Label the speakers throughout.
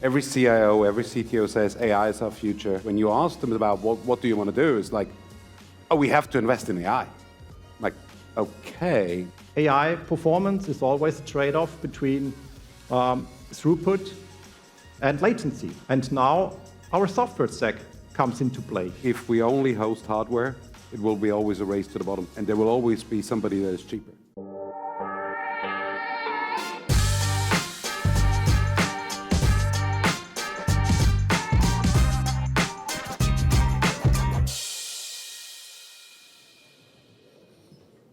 Speaker 1: Every CIO, every CTO says AI is our future. When you ask them about what do you want to do, it's like, oh, we have to invest in AI. Like, okay.
Speaker 2: AI performance is always a trade-off between throughput and latency. And now our software stack comes into play.
Speaker 1: If we only host hardware, it will be always a race to the bottom, and there will always be somebody that is cheaper.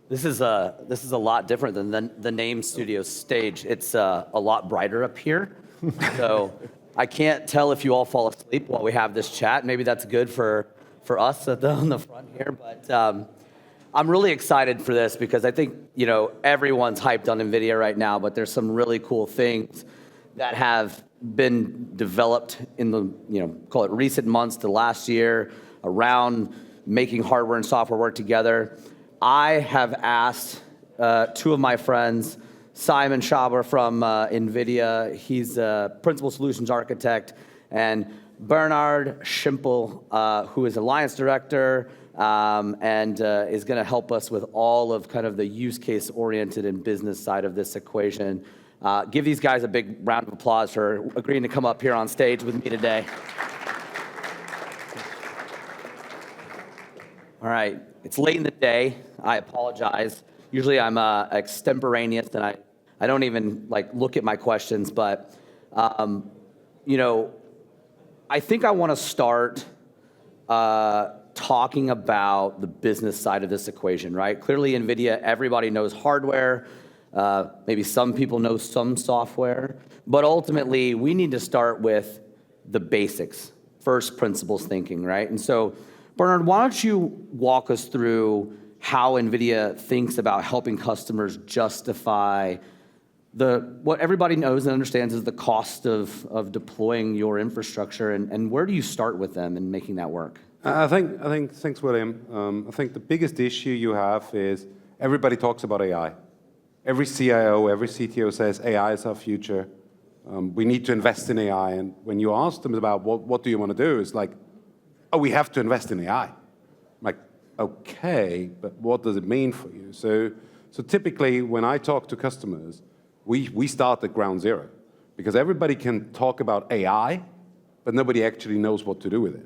Speaker 3: This is a lot different than the Name Studios stage. It's a lot brighter up here. So I can't tell if you all fall asleep while we have this chat. Maybe that's good for us on the front here. But I'm really excited for this because I think everyone's hyped on NVIDIA right now, but there's some really cool things that have been developed in the call it recent months to last year around making hardware and software work together. I have asked two of my friends, Simon Schaber from NVIDIA, he's a principal solutions architect, and Bernhard Schimpl, who is Alliance Director and is going to help us with all of kind of the use case oriented and business side of this equation. Give these guys a big round of applause for agreeing to come up here on stage with me today. All right, it's late in the day. I apologize. Usually I'm extemporaneous and I don't even look at my questions, but I think I want to start talking about the business side of this equation, right? Clearly NVIDIA, everybody knows hardware. Maybe some people know some software, but ultimately we need to start with the basics, first principles thinking, right? And so Bernhard, why don't you walk us through how NVIDIA thinks about helping customers justify what everybody knows and understands is the cost of deploying your infrastructure, and where do you start with them in making that work?
Speaker 1: I think thanks, William. I think the biggest issue you have is everybody talks about AI. Every CIO, every CTO says AI is our future. We need to invest in AI, and when you ask them about what do you want to do, it's like, oh, we have to invest in AI. I'm like, okay, but what does it mean for you? So typically, when I talk to customers, we start at ground zero, because everybody can talk about AI, but nobody actually knows what to do with it.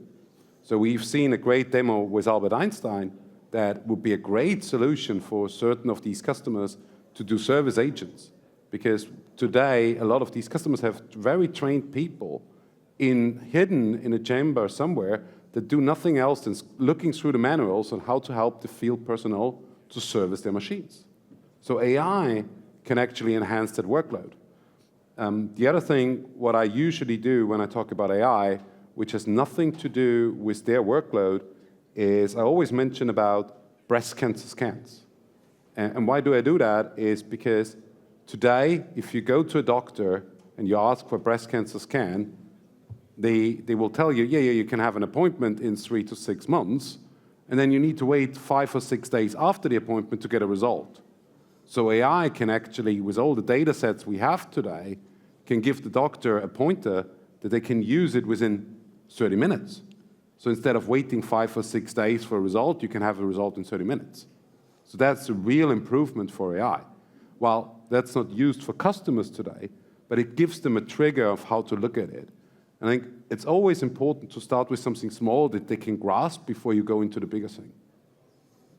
Speaker 1: So we've seen a great demo with Albert Einstein that would be a great solution for certain of these customers to do service agents, because today, a lot of these customers have very trained people hidden in a chamber somewhere that do nothing else than looking through the manuals on how to help the field personnel to service their machines. So AI can actually enhance that workload. The other thing, what I usually do when I talk about AI, which has nothing to do with their workload, is I always mention about breast cancer scans. And why do I do that? Is because today, if you go to a doctor and you ask for a breast cancer scan, they will tell you, yeah, you can have an appointment in 3 to 6 months, and then you need to wait 5 or 6 days after the appointment to get a result. So AI can actually, with all the data sets we have today, can give the doctor a pointer that they can use it within 30 minutes. So instead of waiting 5 or 6 days for a result, you can have a result in 30 minutes. So that's a real improvement for AI. Well, that's not used for customers today, but it gives them a trigger of how to look at it. I think it's always important to start with something small that they can grasp before you go into the bigger thing.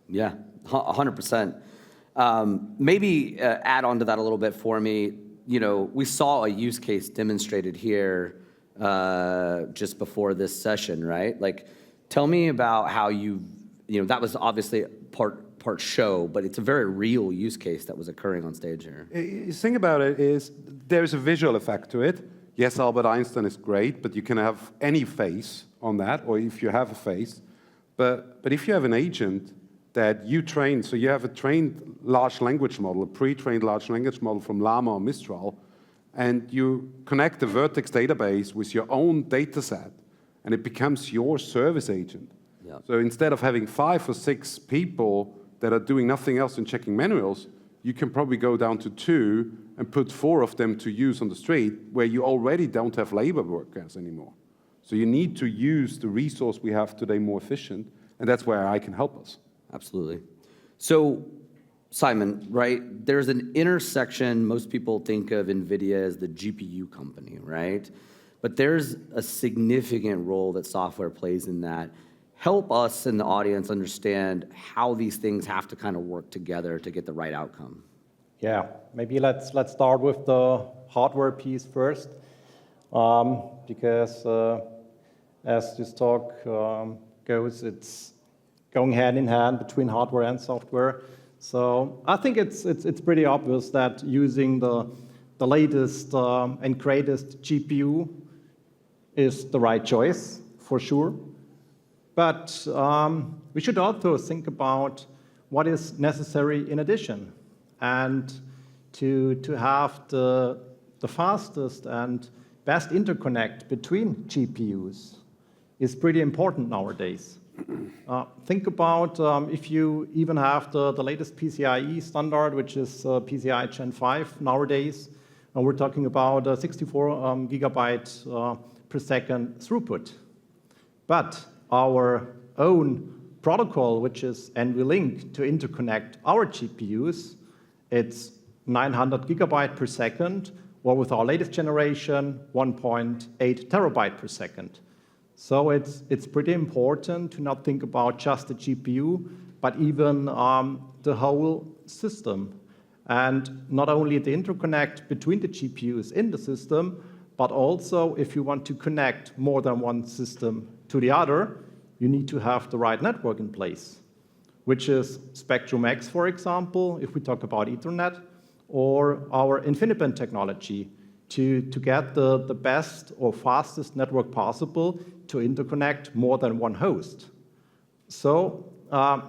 Speaker 3: Yeah, 100%. Maybe add on to that a little bit for me. We saw a use case demonstrated here just before this session, right? Tell me about how that was obviously part show, but it's a very real use case that was occurring on stage here.
Speaker 1: The thing about it is there's a visual effect to it. Yes, Albert Einstein is great, but you can have any face on that, or if you have a face. But if you have an agent that you train, so you have a trained large language model, a pre-trained large language model from Llama or Mistral, and you connect the Vertex database with your own data set, and it becomes your service agent. Yeah. So instead of having 5 or 6 people that are doing nothing else than checking manuals, you can probably go down to 2, and put 4 of them to use on the street where you already don't have labor workers anymore. So you need to use the resource we have today more efficient, and that's where AI can help us.
Speaker 3: Absolutely. So, Simon, right, there's an intersection. Most people think of NVIDIA as the GPU company, right? But there's a significant role that software plays in that. Help us in the audience understand how these things have to kind of work together to get the right outcome.
Speaker 2: Yeah, maybe let's start with the hardware piece first, because as this talk goes, it's going hand in hand between hardware and software. So I think it's pretty obvious that using the latest and greatest GPU is the right choice, for sure. But we should also think about what is necessary in addition. And to have the fastest and best interconnect between GPUs is pretty important nowadays. Think about if you even have the latest PCIe standard, which is PCI Gen 5 nowadays, and we're talking about 64 gigabyte per second throughput. But our own protocol, which is NVLink, to interconnect our GPUs, it's 900 gigabyte per second, or with our latest generation, 1.8 terabyte per second. So it's pretty important to not think about just the GPU, but even the whole system. And not only the interconnect between the GPUs in the system, but also if you want to connect more than one system to the other, you need to have the right network in place, which is Spectrum X, for example, if we talk about Ethernet, or our InfiniBand technology to get the best or fastest network possible to interconnect more than one host. So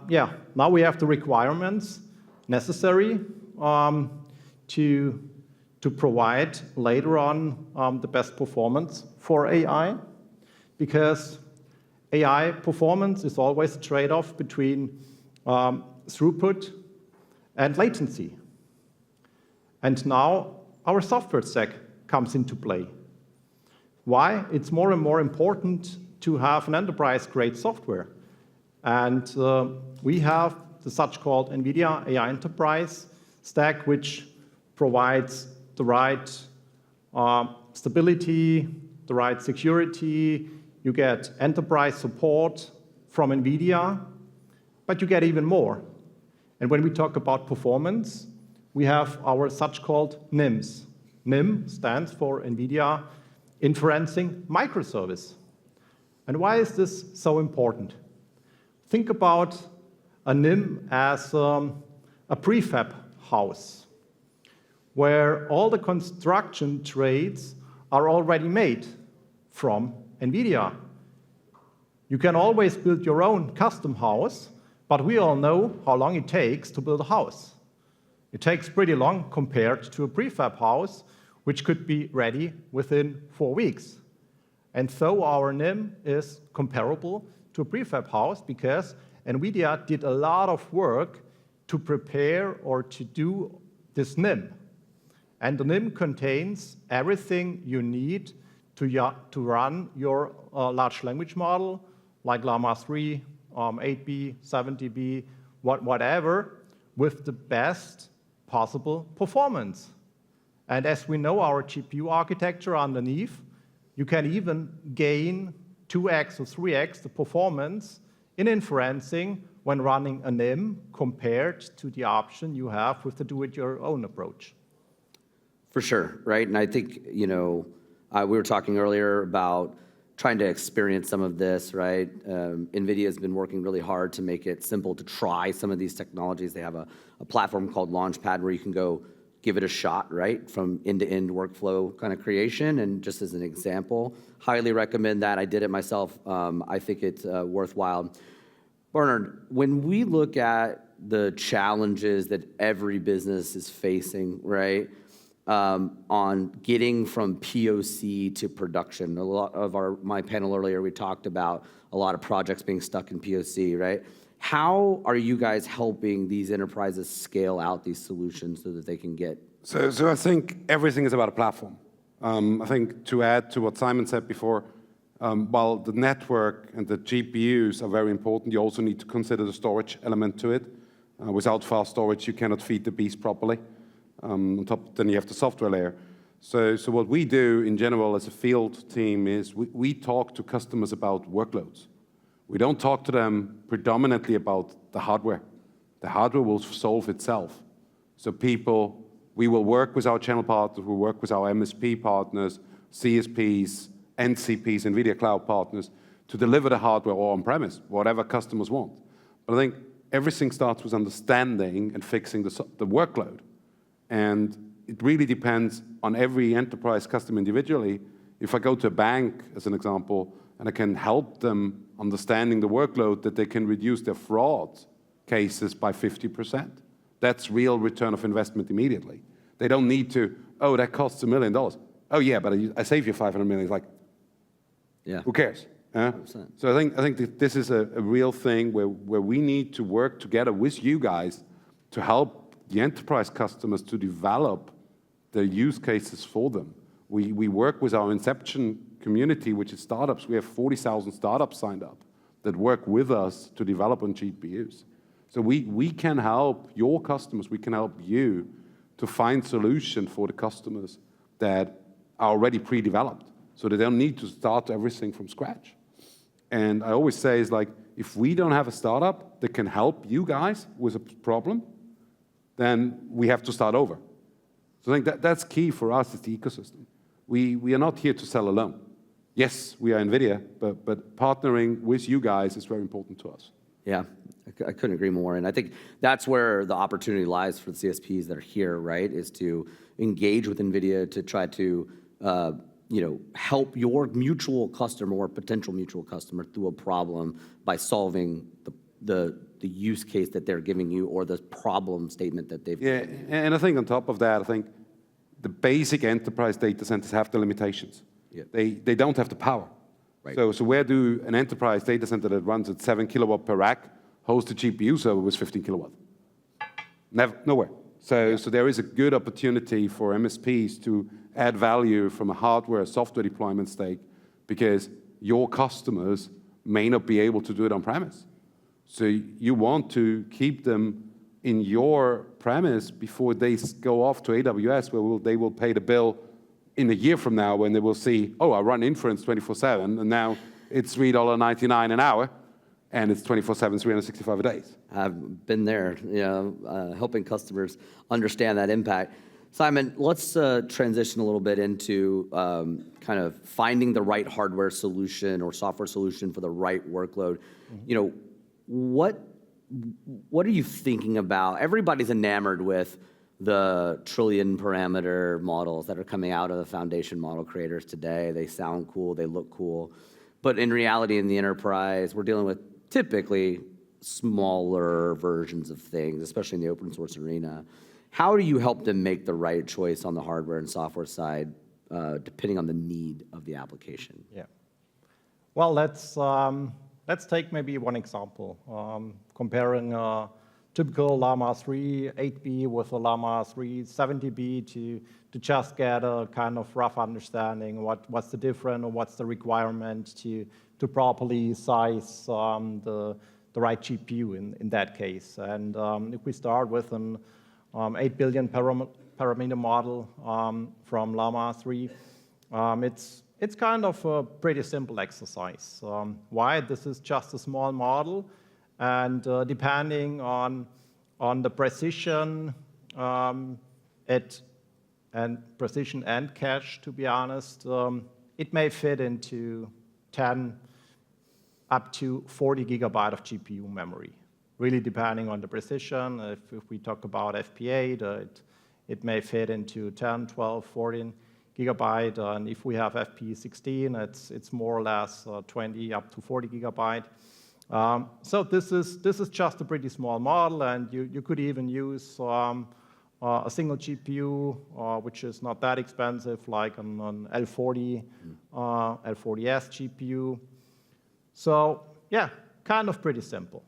Speaker 2: yeah, now we have the requirements necessary to provide later on the best performance for AI, because AI performance is always a trade-off between throughput and latency. And now our software stack comes into play. Why? It's more and more important to have an enterprise-grade software. And we have the such-called NVIDIA AI Enterprise stack, which provides the right stability, the right security. You get enterprise support from NVIDIA, but you get even more. And when we talk about performance, we have our such-called NIMs. NIM stands for NVIDIA Inferencing Microservice. And why is this so important? Think about a NIM as a prefab house, where all the construction trades are already made from NVIDIA. You can always build your own custom house, but we all know how long it takes to build a house. It takes pretty long compared to a prefab house, which could be ready within 4 weeks. And so our NIM is comparable to a prefab house because NVIDIA did a lot of work to prepare or to do this NIM. And the NIM contains everything you need to run your large language model, like Llama 3, 8B, 70B, whatever, with the best possible performance. And as we know our GPU architecture underneath, you can even gain 2x or 3x the performance in inferencing when running a NIM compared to the option you have with the do-it-your-own approach.
Speaker 3: For sure, right? And I think, we were talking earlier about trying to experience some of this, right? NVIDIA has been working really hard to make it simple to try some of these technologies. They have a platform called Launchpad where you can go give it a shot, right? From end-to-end workflow kind of creation. And just as an example, highly recommend that. I did it myself. I think it's worthwhile. Bernhard, when we look at the challenges that every business is facing, right? On getting from POC to production. A lot of my panel earlier, we talked about a lot of projects being stuck in POC, right? How are you guys helping these enterprises scale out these solutions so that they can get
Speaker 1: So I think everything is about a platform. I think to add to what Simon said before, while the network and the GPUs are very important, you also need to consider the storage element to it. Without fast storage, you cannot feed the beast properly. On top, then you have the software layer. So what we do in general as a field team is we talk to customers about workloads. We don't talk to them predominantly about the hardware. The hardware will solve itself. So we will work with our channel partners, we work with our MSP partners, CSPs, NCPs, NVIDIA cloud partners, to deliver the hardware or on-premise, whatever customers want. But I think everything starts with understanding and fixing the workload. And it really depends on every enterprise customer individually. If I go to a bank, as an example, and I can help them understanding the workload, that they can reduce their fraud cases by 50%. That's real return of investment immediately. They don't need to, oh, that costs $1 million. Oh yeah, but I save you 500 million. It's like,
Speaker 3: Yeah.
Speaker 1: who cares? So I think that this is a real thing where we need to work together with you guys to help the enterprise customers to develop the use cases for them. We work with our Inception community, which is startups. We have 40,000 startups signed up that work with us to develop on GPUs. So we can help your customers, we can help you to find solutions for the customers that are already pre-developed, so they don't need to start everything from scratch. And I always say is like, if we don't have a startup that can help you guys with a problem, then we have to start over. So I think that's key for us, is the ecosystem. We are not here to sell alone. Yes, we are NVIDIA, but partnering with you guys is very important to us.
Speaker 3: Yeah, I couldn't agree more. And I think that's where the opportunity lies for the CSPs that are here, right, is to engage with NVIDIA to try to help your mutual customer or potential mutual customer through a problem by solving the use case that they're giving you or the problem statement that they've given you.
Speaker 1: And I think on top of that, I think the basic enterprise data centers have the limitations.
Speaker 3: Yeah.
Speaker 1: They don't have the power.
Speaker 3: Right.
Speaker 1: So where do an enterprise data center that runs at 7 kilowatt per rack host a GPU server with 15 kilowatt? Nowhere. So there is a good opportunity for MSPs to add value from a hardware, software deployment stake, because your customers may not be able to do it on premise. So you want to keep them in your premise before they go off to AWS, where they will pay the bill in a year from now, when they will see, oh, I run inference 24/7, and now it's $3.99 an hour, and it's 24/7, 365 days.
Speaker 3: I've been there, helping customers understand that impact. Simon, let's transition a little bit into kind of finding the right hardware solution or software solution for the right workload. Mm-hmm. What are you thinking about? Everybody's enamored with the trillion parameter models that are coming out of the foundation model creators today. They sound cool, they look cool. But in reality, in the enterprise, we're dealing with typically smaller versions of things, especially in the open source arena. How do you help them make the right choice on the hardware and software side, depending on the need of the application?
Speaker 2: Yeah. Well, let's take maybe one example, comparing typical Llama 3 8B with a Llama 3 70B to just get a kind of rough understanding what's the difference or what's the requirement to properly size the right GPU in that case. And if we start with an 8 billion parameter model from Llama 3, it's kind of a pretty simple exercise. Why? This is just a small model, and depending on the precision and precision and cache, to be honest, it may fit into 10 up to 40 gigabyte of GPU memory, really depending on the precision. If we talk about FP8, it may fit into 10, 12, 14 gigabyte, and if we have FP16, it's more or less 20 up to 40 gigabyte. So this is just a pretty small model, and you could even use a single GPU, which is not that expensive, like an L40, L40S GPU. So yeah, kind of pretty simple.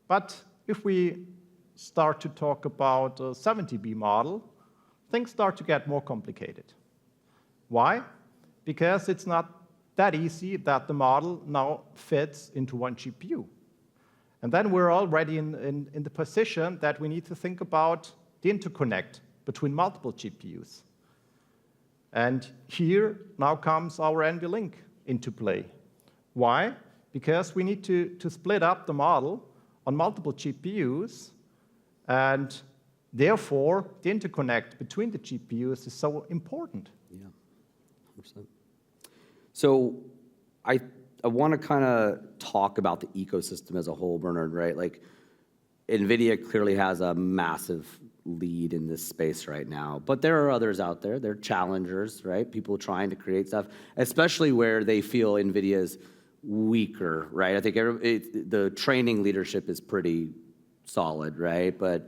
Speaker 2: But if we start to talk about a 70B model, things start to get more complicated. Why? Because it's not that easy that the model now fits into one GPU. And then we're already in the position that we need to think about the interconnect between multiple GPUs. And here now comes our NVLink into play. Why? Because we need to split up the model on multiple GPUs, and therefore the interconnect between the GPUs is so important.
Speaker 3: Yeah, 100%. So I want to kind of talk about the ecosystem as a whole, Bernhard, right? Like, NVIDIA clearly has a massive lead in this space right now, but there are others out there. They're challengers, right? People trying to create stuff, especially where they feel NVIDIA's weaker, right? I think the training leadership is pretty solid, right? But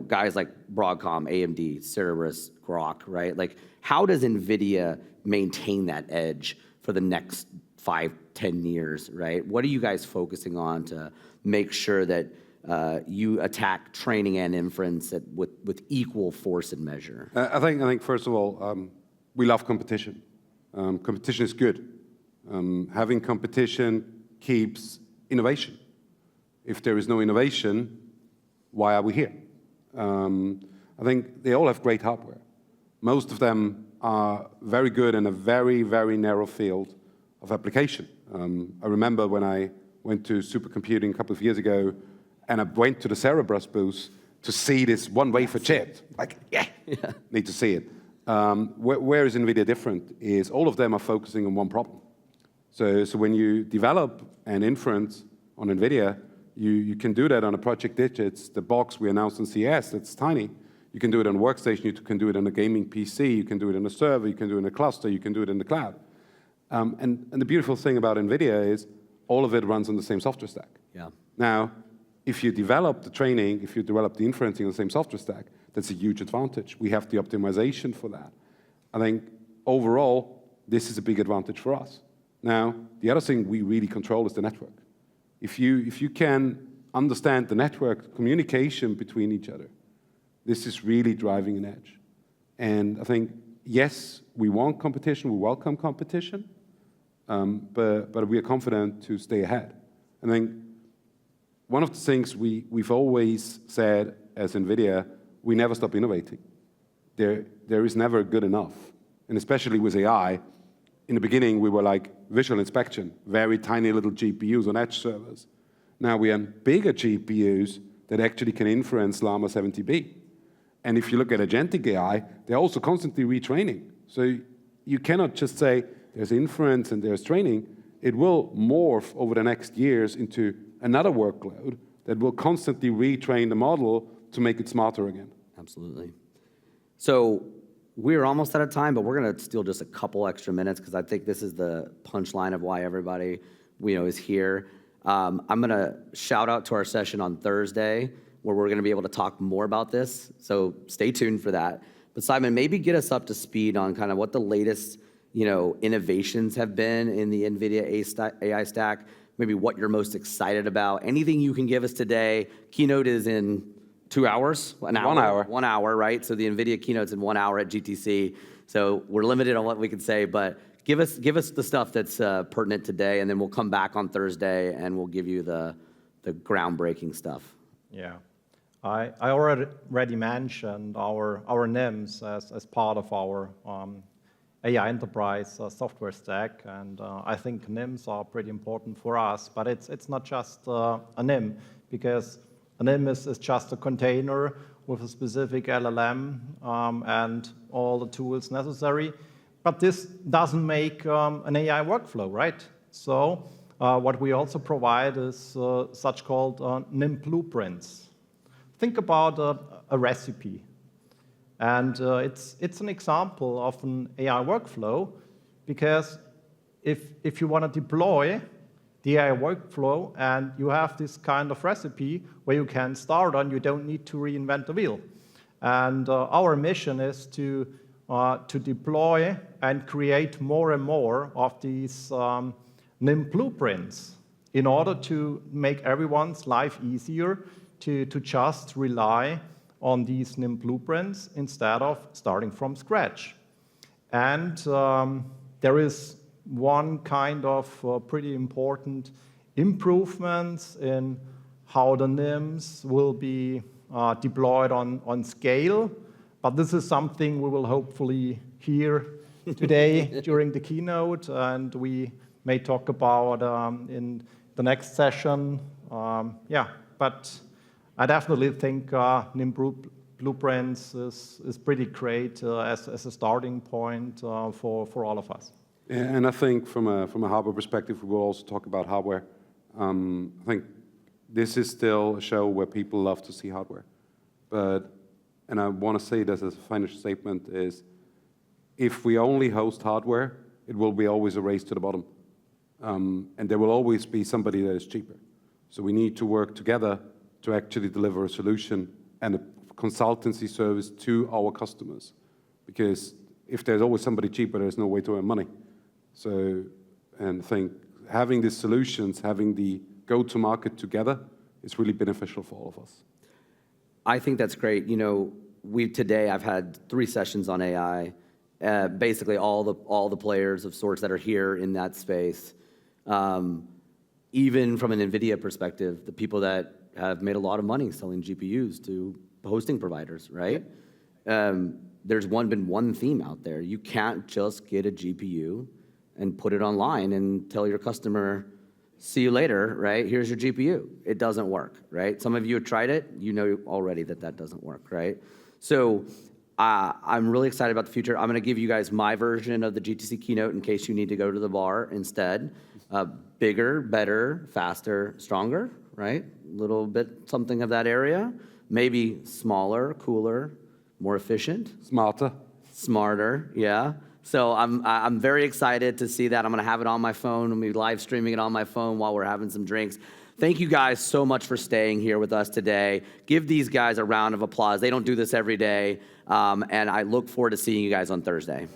Speaker 3: guys like Broadcom, AMD, Cerebras, Grok, right? Like, how does NVIDIA maintain that edge for the next 5-10 years, right? What are you guys focusing on to make sure that you attack training and inference with equal force and measure?
Speaker 1: I think first of all, we love competition. Competition is good. Having competition keeps innovation. If there is no innovation, why are we here? I think they all have great hardware. Most of them are very good in a very, very narrow field of application. I remember when I went to supercomputing a couple of years ago, and I went to the Cerebras booth to see this one wafer chip. Like, yeah, need to see it. Where is NVIDIA different is all of them are focusing on one problem. So when you develop an inference on NVIDIA, you can do that on a Project Digits, the box we announced on CES, that's tiny. You can do it on a workstation, you can do it on a gaming PC, you can do it on a server, you can do it in a cluster, you can do it in the cloud. And the beautiful thing about NVIDIA is all of it runs on the same software stack.
Speaker 3: Yeah.
Speaker 1: Now, if you develop the training, if you develop the inferencing on the same software stack, that's a huge advantage. We have the optimization for that. I think overall, this is a big advantage for us. Now, the other thing we really control is the network. If you can understand the network communication between each other, this is really driving an edge. And I think, yes, we want competition, we welcome competition, but we are confident to stay ahead. I think one of the things we've always said as NVIDIA, we never stop innovating. There is never good enough. And especially with AI, in the beginning, we were like visual inspection, very tiny little GPUs on edge servers. Now we have bigger GPUs that actually can inference Llama 70B. And if you look at agentic AI, they're also constantly retraining. So you cannot just say there's inference and there's training. It will morph over the next years into another workload that will constantly retrain the model to make it smarter again.
Speaker 3: Absolutely. So we're almost out of time, but we're going to steal just a couple extra minutes because I think this is the punchline of why everybody is here. I'm going to shout out to our session on Thursday where we're going to be able to talk more about this. So stay tuned for that. But Simon, maybe get us up to speed on kind of what the latest innovations have been in the NVIDIA AI stack, maybe what you're most excited about. Anything you can give us today. Keynote is in 2 hours? An hour?
Speaker 1: 1 hour.
Speaker 3: 1 hour, right? So the NVIDIA keynote's in 1 hour at GTC. So we're limited on what we can say, but give us the stuff that's pertinent today, and then we'll come back on Thursday and we'll give you the groundbreaking stuff.
Speaker 2: Yeah. I already mentioned our NIMs as part of our AI enterprise software stack, and I think NIMs are pretty important for us, but it's not just a NIM, because a NIM is just a container with a specific LLM and all the tools necessary, but this doesn't make an AI workflow, right? So what we also provide is such called NIM blueprints. Think about a recipe. And it's an example of an AI workflow, because if you want to deploy the AI workflow and you have this kind of recipe where you can start on, you don't need to reinvent the wheel. And our mission is to deploy and create more and more of these NIM blueprints in order to make everyone's life easier to just rely on these NIM blueprints instead of starting from scratch. And there is one kind of pretty important improvements in how the NIMs will be deployed on scale. But this is something we will hopefully hear today during the keynote, and we may talk about in the next session. But I definitely think NIM blueprints is pretty great as a starting point for all of us.
Speaker 1: And I think from a hardware perspective, we will also talk about hardware. I think this is still a show where people love to see hardware. And I want to say this as a final statement, is if we only host hardware, it will be always a race to the bottom. And there will always be somebody that is cheaper. So we need to work together to actually deliver a solution and a consultancy service to our customers. Because if there's always somebody cheaper, there's no way to earn money. So, and I think having these solutions, having the go-to-market together is really beneficial for all of us.
Speaker 3: I think that's great. You know, today I've had 3 sessions on AI. Basically, all the players of sorts that are here in that space. Even from an NVIDIA perspective, the people that have made a lot of money selling GPUs to hosting providers, right? There's been one theme out there. You can't just get a GPU and put it online and tell your customer, see you later, right? Here's your GPU. It doesn't work, right? Some of you have tried it. You know already that doesn't work, right? So I'm really excited about the future. I'm going to give you guys my version of the GTC keynote in case you need to go to the bar instead. Bigger, better, faster, stronger, right? A little bit something of that area. Maybe smaller, cooler, more efficient. Smarter, yeah. So I'm very excited to see that. I'm going to have it on my phone. I'm going to be live streaming it on my phone while we're having some drinks. Thank you guys so much for staying here with us today. Give these guys a round of applause. They don't do this every day. And I look forward to seeing you guys on Thursday.